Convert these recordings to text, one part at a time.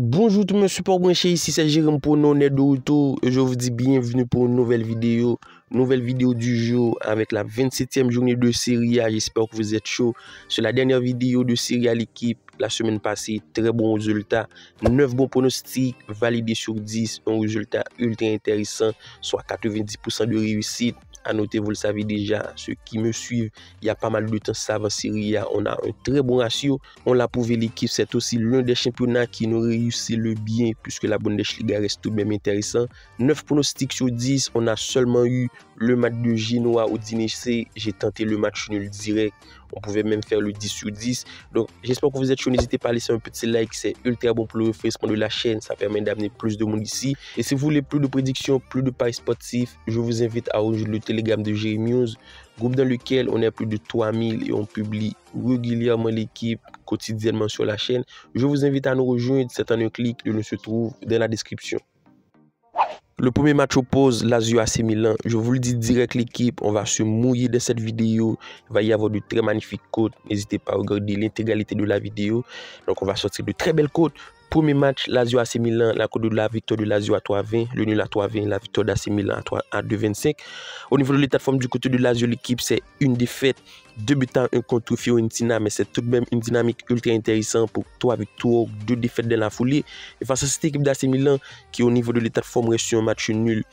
Bonjour tout le monde, support branché, ici c'est Jérôme pour nous, on est de retour et je vous dis bienvenue pour une nouvelle vidéo du jour avec la 27e journée de Serie A. J'espère que vous êtes chaud. Sur la dernière vidéo de Serie A, l'équipe, la semaine passée, très bon résultat, 9 bons pronostics validés sur 10, un résultat ultra intéressant, soit 90% de réussite. À noter, vous le savez déjà, ceux qui me suivent, il y a pas mal de temps ça avant Serie A, on a un très bon ratio. On l'a prouvé, l'équipe, c'est aussi l'un des championnats qui nous réussit le bien, puisque la Bundesliga reste tout de même intéressant. 9 pronostics sur 10, on a seulement eu le match de Genoa au dîner C, j'ai tenté le match nul direct. On pouvait même faire le 10 sur 10. Donc, j'espère que vous êtes chaud. N'hésitez pas à laisser un petit like. C'est ultra bon pour le référencement de la chaîne. Ça permet d'amener plus de monde ici. Et si vous voulez plus de prédictions, plus de paris sportifs, je vous invite à rejoindre le Telegram de Jerry News, groupe dans lequel on est plus de 3000 et on publie régulièrement l'équipe quotidiennement sur la chaîne. Je vous invite à nous rejoindre. C'est en un clic. Le lien se trouve dans la description. Le premier match oppose Lazio AC Milan. Je vous le dis direct, l'équipe, on va se mouiller de cette vidéo. Il va y avoir de très magnifiques cotes. N'hésitez pas à regarder l'intégralité de la vidéo. Donc, on va sortir de très belles cotes. Premier match, Lazio AC Milan, la cote de la victoire de Lazio à 3,20, le nul à 3,20, la victoire d'AC Milan à 2,25. Au niveau de l'état de forme du côté de Lazio, l'équipe, c'est une défaite, 2 buts à 1 contre Fiorentina, mais c'est tout de même une dynamique ultra intéressante pour 3 victoires, 2 défaites dans la foulée. Et face à cette équipe d'AC Milan, qui au niveau de l'état de forme reste sur un match nul,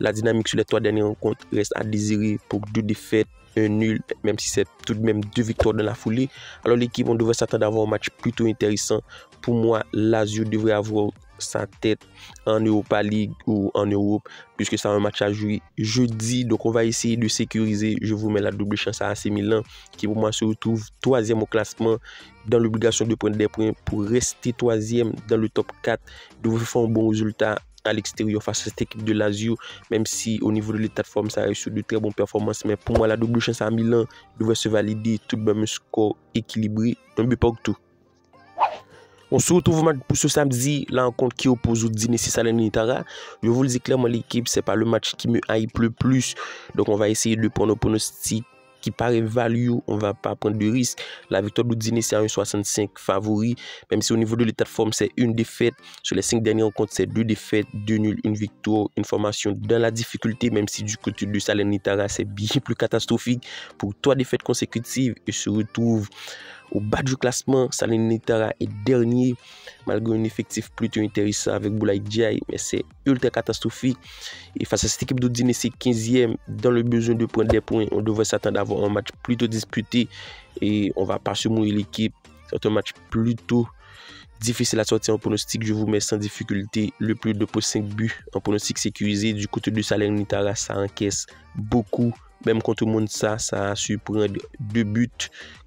la dynamique sur les 3 dernières rencontres reste à désirer pour 2 défaites, un nul, même si c'est tout de même 2 victoires dans la foulée. Alors l'équipe, on devrait s'attendre à avoir un match plutôt intéressant. Pour moi, Lazio devrait avoir sa tête en Europa League ou en Europe, puisque c'est un match à jouer jeudi. Donc on va essayer de sécuriser. Je vous mets la double chance à AC Milan, qui pour moi se retrouve 3e au classement, dans l'obligation de prendre des points pour rester 3e dans le top 4. Devrait faire un bon résultat à l'extérieur face à cette équipe de Lazio, même si au niveau de l'état de forme ça reste sur de très bonnes performances, mais pour moi la double chance à Milan devrait se valider, tout de même un score équilibré, un but partout. On se retrouve pour ce samedi, la rencontre qui oppose Udinese Salernitana. Je vous le dis clairement, l'équipe, c'est pas le match qui me hype le plus, donc on va essayer de prendre un pronostic qui paraît value, on va pas prendre de risque. La victoire d'Udinese c'est à 1,65 favori, même si au niveau de l'état de forme c'est une défaite. Sur les 5 dernières rencontres c'est 2 défaites, 2 nuls, 1 victoire. Une formation dans la difficulté, même si du côté de Salernitana c'est bien plus catastrophique pour 3 défaites consécutives et se retrouve au bas du classement. Salernitana est dernier malgré un effectif plutôt intéressant avec Boulaye Ndiaye, mais c'est ultra catastrophique. Et face à cette équipe d'Udinese, c'est 15e dans le besoin de prendre des points. On devrait s'attendre à avoir un match plutôt disputé et on va pas se mouiller l'équipe. C'est un match plutôt difficile à sortir en pronostic. Je vous mets sans difficulté le plus de 5 buts en pronostic sécurisé. Du côté de Salernitana, ça encaisse beaucoup. Même contre Monza, ça a su prendre 2 buts.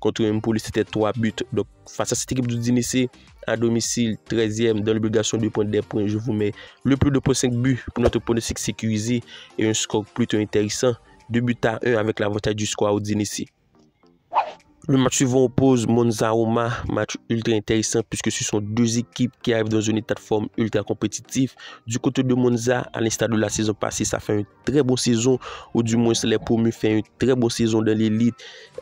Contre Empoli, c'était 3 buts. Donc, face à cette équipe d'Udinese, à domicile, 13e, dans l'obligation de prendre des points, je vous mets le plus de 5 buts pour notre pronostic sécurisé et un score plutôt intéressant. 2 buts à 1 avec l'avantage du score à Udinese. Le match suivant oppose Monza-Roma, match ultra intéressant puisque ce sont 2 équipes qui arrivent dans un état de forme ultra compétitif. Du côté de Monza, à l'instar de la saison passée, ça fait une très bonne saison, ou du moins les promus font une très bonne saison dans l'élite.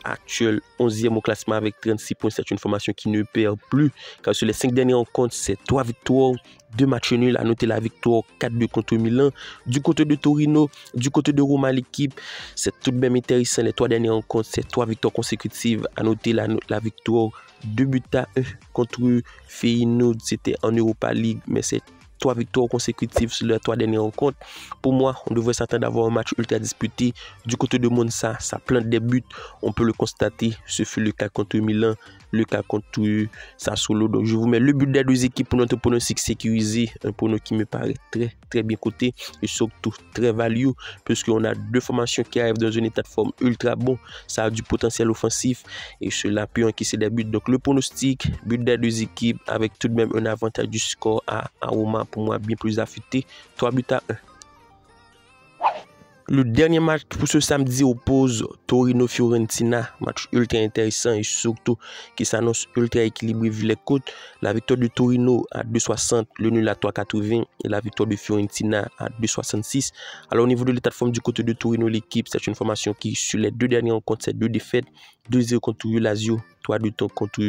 Actuel 11e au classement avec 36 points, c'est une formation qui ne perd plus, car sur les 5 dernières rencontres, c'est 3 victoires, 2 matchs nuls, à noter la victoire 4-2 contre Milan. Du côté de Torino, du côté de Roma, l'équipe, c'est tout de même intéressant. Les 3 dernières rencontres, c'est 3 victoires consécutives. À noter la victoire 2 buts à 1 contre Feyenoord, c'était en Europa League, mais c'est 3 victoires consécutives sur les 3 dernières rencontres. Pour moi, on devrait s'attendre à avoir un match ultra disputé. Du côté de Monza, ça plante des buts. On peut le constater. Ce fut le cas contre Milan, le cas contre Sassuolo. Donc, je vous mets le but des 2 équipes pour notre pronostic sécurisé. Un pronostic qui me paraît très bien coté et surtout très value, puisqu'on a 2 formations qui arrivent dans un état de forme ultra bon. Ça a du potentiel offensif et cela peut encaisser des buts. Donc, le pronostic, but des 2 équipes avec tout de même un avantage du score à Roma. Pour moi, bien plus affûté, 3 buts à 1. Le dernier match pour ce samedi oppose Torino-Fiorentina, match ultra intéressant et surtout qui s'annonce ultra équilibré vu les cotes. La victoire de Torino à 2,60, le nul à 3,80 et la victoire de Fiorentina à 2,66. Alors au niveau de l'état de forme du côté de Torino, l'équipe, c'est une formation qui sur les deux dernières rencontres, c'est 2 défaites, 2-0 contre Lazio, 3-2 contre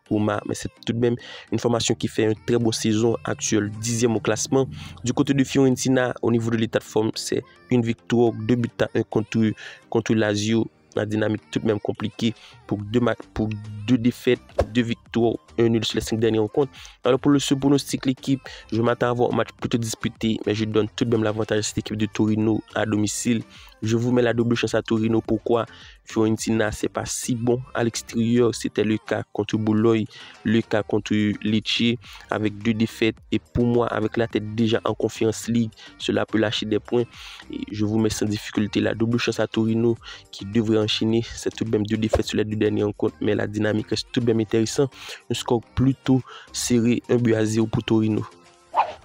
Roma, mais c'est tout de même une formation qui fait une très bonne saison actuelle, 10e au classement. Du côté de Fiorentina, au niveau de l'état de forme, c'est une victoire, 2-1 contre Lazio. La dynamique tout de même compliquée pour 2 défaites, 2 victoires, 1 nul sur les 5 dernières rencontres. Alors pour ce pronostic, l'équipe, je m'attends à avoir un match plutôt disputé, mais je donne tout de même l'avantage à cette équipe de Torino à domicile. Je vous mets la double chance à Torino. Pourquoi? Fiorentina, c'est pas si bon à l'extérieur. C'était le cas contre Bologne, le cas contre Lecce, avec 2 défaites. Et pour moi, avec la tête déjà en Conference League, cela peut lâcher des points. Et je vous mets sans difficulté la double chance à Torino qui devrait enchaîner. C'est tout de même 2 défaites sur les 2 dernières rencontres, mais la dynamique reste tout de même intéressante. Un score plutôt serré, 1-0 pour Torino.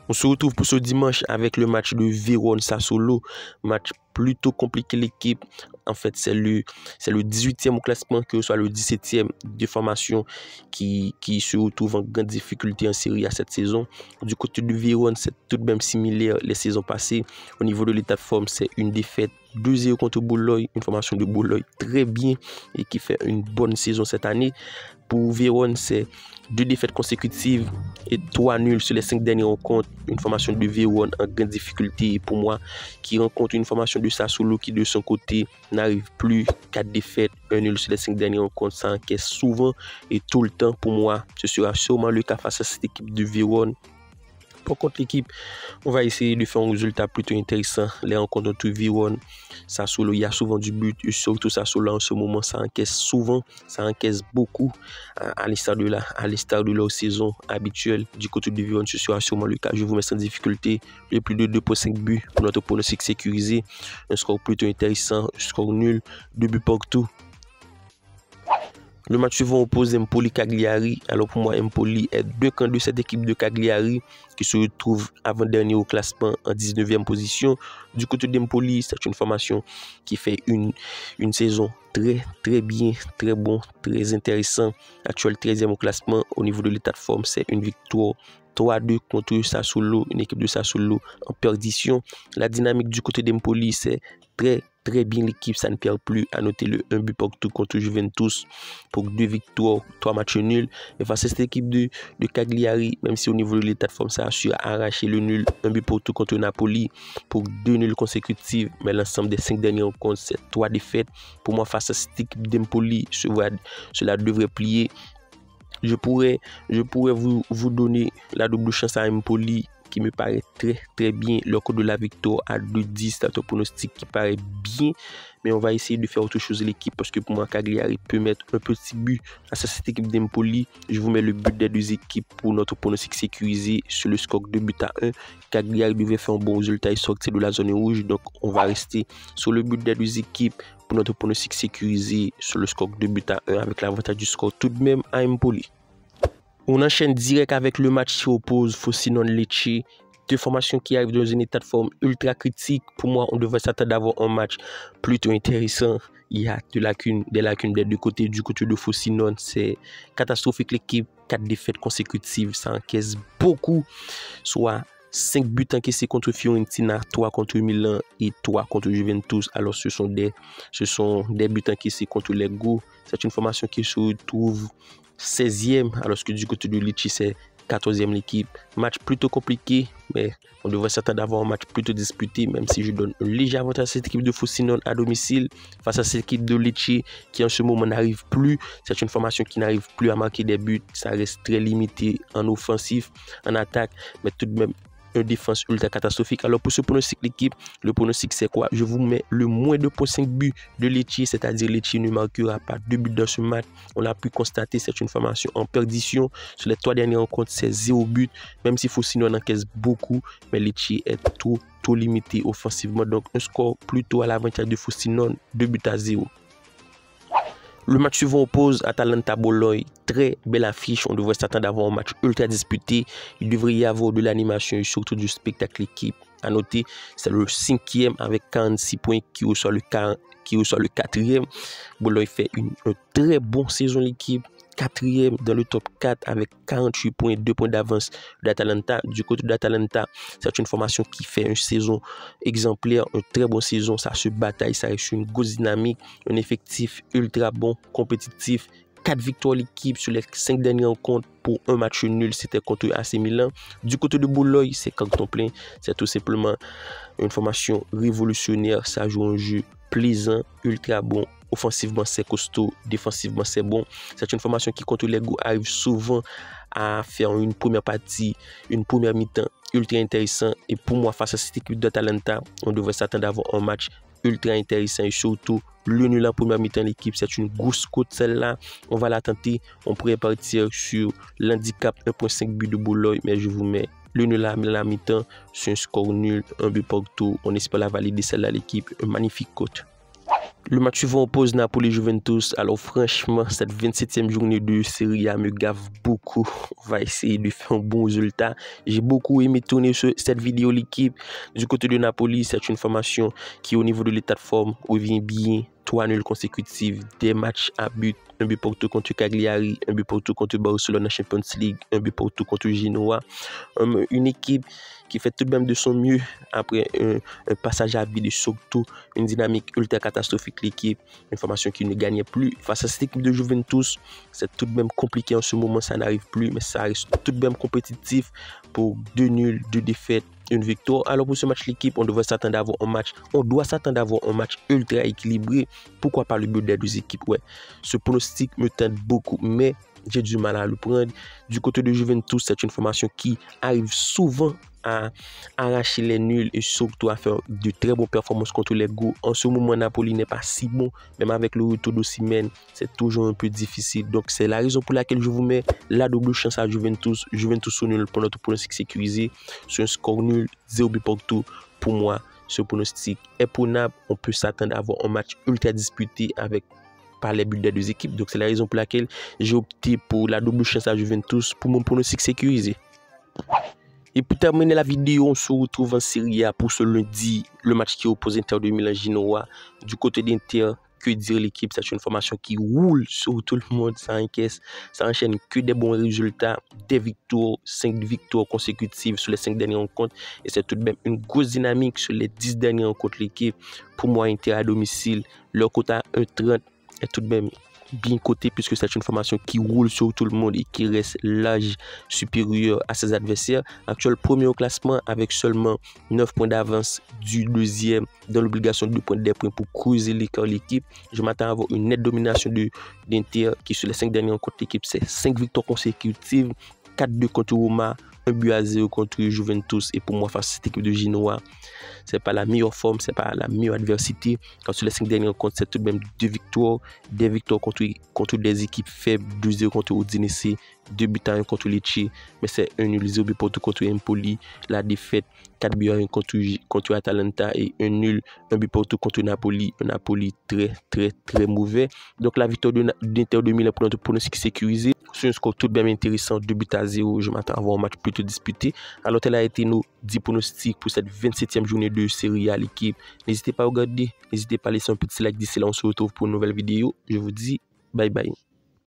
On se retrouve pour ce dimanche avec le match de Vérone-Sassuolo, match plutôt compliqué l'équipe. En fait, c'est le 18e au classement que soit le 17e de formation qui se retrouve en grande difficulté en série à cette saison. Du côté de Vérone, c'est tout de même similaire les saisons passées. Au niveau de l'état de forme, c'est une défaite 2-0 contre Bologne, une formation de Bologne très bien et qui fait une bonne saison cette année. Pour Vérone, c'est 2 défaites consécutives et 3 nuls sur les 5 dernières rencontres. Une formation de Vérone en grande difficulté pour moi, qui rencontre une formation de Sassuolo qui de son côté n'arrive plus. 4 défaites, 1 nul sur les 5 dernières rencontres. Ça encaisse souvent et tout le temps pour moi. Ce sera sûrement le cas face à cette équipe de Vérone. Par contre, l'équipe, on va essayer de faire un résultat plutôt intéressant. Les rencontres entre Vérone, Sassuolo, il y a souvent du but. Et surtout, Sassuolo, en ce moment, ça encaisse souvent. Ça encaisse beaucoup à l'instar de leur saison habituelle. Du côté de Vérone, ce sera sûrement le cas. Je vous mets sans difficulté. Le plus de 2,5 buts pour notre pronostic sécurisé. Un score plutôt intéressant. Un score nul. 2 buts partout. Le match suivant oppose Empoli-Cagliari. Alors pour moi, Empoli est 2 camps de cette équipe de Cagliari qui se retrouve avant-dernier au classement en 19e position. Du côté d'Empoli, c'est une formation qui fait une saison très bien, très bon, très intéressant. Actuel 13e au classement. Au niveau de l'état de forme, c'est une victoire 3-2 contre Sassuolo, une équipe de Sassuolo en perdition. La dynamique du côté d'Empoli, c'est très bien l'équipe, ça ne perd plus. À noter le 1 but partout contre Juventus pour 2 victoires, 3 matchs nuls. Et face à cette équipe de Cagliari, même si au niveau de l'état de forme, ça a su arracher le nul, 1 but partout contre Napoli pour 2 nuls consécutifs. Mais l'ensemble des 5 dernières rencontres, c'est 3 défaites. Pour moi, face à cette équipe d'Empoli, cela devrait plier. Je pourrais vous donner la double chance à Empoli qui me paraît très bien. Le cours de la victoire à 2-10, c'est un pronostic qui paraît bien. Mais on va essayer de faire autre chose l'équipe parce que pour moi, Cagliari peut mettre un petit but à cette équipe d'Empoli. Je vous mets le but des 2 équipes pour notre pronostic sécurisé sur le score 2-1. Cagliari devait faire un bon résultat et sortir de la zone rouge. Donc on va rester sur le but des 2 équipes pour notre pronostic sécurisé sur le score 2-1 avec l'avantage du score tout de même à Empoli. On enchaîne direct avec le match qui oppose Frosinone-Lecce. 2 formations qui arrivent dans un état de forme ultra critique. Pour moi, on devrait s'attendre d'avoir un match plutôt intéressant. Il y a des lacunes des 2 côtés. Du côté de Frosinone, c'est catastrophique l'équipe. 4 défaites consécutives, ça encaisse beaucoup. Soit 5 buts encaissés contre Fiorentina, 3 contre Milan et 3 contre Juventus. Alors ce sont des buts encaissés contre les Go. C'est une formation qui se retrouve 16e, alors que du côté de Lecce, c'est 14e l'équipe. Match plutôt compliqué, mais on devrait s'attendre d'avoir un match plutôt disputé, même si je donne un léger avantage à cette équipe de Frosinone à domicile face à cette équipe de Lecce qui en ce moment n'arrive plus. C'est une formation qui n'arrive plus à marquer des buts. Ça reste très limité en offensif, en attaque, mais tout de même une défense ultra catastrophique. Alors pour ce pronostic l'équipe, le pronostic c'est quoi? Je vous mets le moins 2,5 buts de Lecce, c'est-à-dire Lecce ne marquera pas 2 buts dans ce match. On l'a pu constater, c'est une formation en perdition. Sur les 3 dernières rencontres, c'est 0 but, même si Frosinone encaisse beaucoup, mais Lecce est trop limité offensivement. Donc un score plutôt à l'avantage de Frosinone, 2-0. Le match suivant oppose Atalanta-Bologne. Très belle affiche. On devrait s'attendre d'avoir un match ultra disputé. Il devrait y avoir de l'animation et surtout du spectacle. L'équipe À noter, c'est le 5e avec 46 points qui reçoit le 4e. Boulogne fait une très bonne saison l'équipe. 4e dans le top 4 avec 48 points, 2 points d'avance d'Atalanta. Du côté d'Atalanta, c'est une formation qui fait une saison exemplaire, une très bonne saison. Ça se bataille, ça reste une grosse dynamique, un effectif ultra bon, compétitif. 4 victoires l'équipe sur les 5 dernières rencontres pour un match nul, c'était contre AC Milan. Du côté de Boulogne, c'est carton plein. C'est tout simplement une formation révolutionnaire. Ça joue un jeu plaisant, ultra bon. Offensivement, c'est costaud. Défensivement, c'est bon. C'est une formation qui, contre les goûts, arrive souvent à faire une première partie, une première mi-temps ultra intéressant. Et pour moi, face à cette équipe d'Atalanta, on devrait s'attendre à avoir un match ultra intéressant et surtout le nul en première mi-temps l'équipe, c'est une grosse cote celle-là. On va la tenter. On pourrait partir sur l'handicap 1.5 but de Boulogne, mais je vous mets le nul à la mi-temps sur un score nul, un but partout. On espère la valider celle-là l'équipe. Un magnifique cote. Le match suivant oppose Napoli-Juventus. Alors franchement, cette 27e journée de Serie A me gave beaucoup. On va essayer de faire un bon résultat. J'ai beaucoup aimé tourner cette vidéo l'équipe. Du côté de Napoli, c'est une formation qui au niveau de l'état de forme revient bien. 3 nuls consécutifs, des matchs à but, un but partout contre Cagliari, un but partout contre Barcelone en Champions League, un but partout contre Genoa. Une équipe qui fait tout de même de son mieux après un passage à vide, surtout une dynamique ultra catastrophique l'équipe, une formation qui ne gagnait plus. Face à cette équipe de Juventus, c'est tout de même compliqué en ce moment, ça n'arrive plus, mais ça reste tout de même compétitif pour 2 nuls, 2 défaites, une victoire. Alors pour ce match l'équipe, on doit s'attendre à avoir un match ultra équilibré. Pourquoi pas le but des deux équipes? Ouais, ce pronostic me tente beaucoup, mais j'ai du mal à le prendre. Du côté de Juventus, c'est une formation qui arrive souvent à arracher les nuls et surtout à faire de très bonnes performances contre les goûts. En ce moment, Napoli n'est pas si bon, même avec le retour d'Osimhen, c'est toujours un peu difficile. Donc c'est la raison pour laquelle je vous mets la double chance à Juventus. Juventus au nul pour notre pronostic sécurisé sur un score nul, 0 but partout. Pour moi, ce pronostic est prenable. On peut s'attendre à avoir un match ultra disputé avec par les buts des deux équipes. Donc c'est la raison pour laquelle j'ai opté pour la double chance à Juventus pour mon pronostic sécurisé. Et pour terminer la vidéo, on se retrouve en Serie A pour ce lundi, le match qui oppose Inter de Milan Genoa. Du côté d'Inter, que dire l'équipe, c'est une formation qui roule sur tout le monde, ça encaisse, ça enchaîne que des bons résultats, des victoires, 5 victoires consécutives sur les 5 dernières rencontres. Et c'est tout de même une grosse dynamique sur les 10 dernières rencontres l'équipe. Pour moi, Inter à domicile, leur cote à 1,30 est tout de même bien coté puisque c'est une formation qui roule sur tout le monde et qui reste l'âge supérieur à ses adversaires. Actuel premier au classement avec seulement 9 points d'avance du deuxième dans l'obligation de 2 points des points pour creuser l'écart l'équipe. Je m'attends à avoir une nette domination d'Inter qui sur les 5 dernières rencontres l'équipe c'est 5 victoires consécutives, 4-2 contre Roma, 1-0 contre Juventus. Et pour moi, face à cette équipe de Genoa, c'est pas la meilleure forme, c'est pas la meilleure adversité. Quand sur les 5 dernières rencontres, c'est tout de même 2 victoires, des victoires contre des équipes faibles, 2-0 contre Udinese, 2 buts à 1 contre Lecce, mais c'est 1-0 but partout contre Empoli. La défaite 4 buts à 1 contre Atalanta et 1 nul, 1 but partout contre Napoli. Un Napoli très mauvais. Donc la victoire d'Inter de Milan pour notre pronostic sécurisé. Sur un score tout de même intéressant, 2 buts à 0, je m'attends à avoir un match plutôt disputé. Alors tel a été nos 10 pronostics pour cette 27e journée de Serie A l'équipe. N'hésitez pas à regarder, n'hésitez pas à laisser un petit like d'ici là, on se retrouve pour une nouvelle vidéo. Je vous dis bye bye.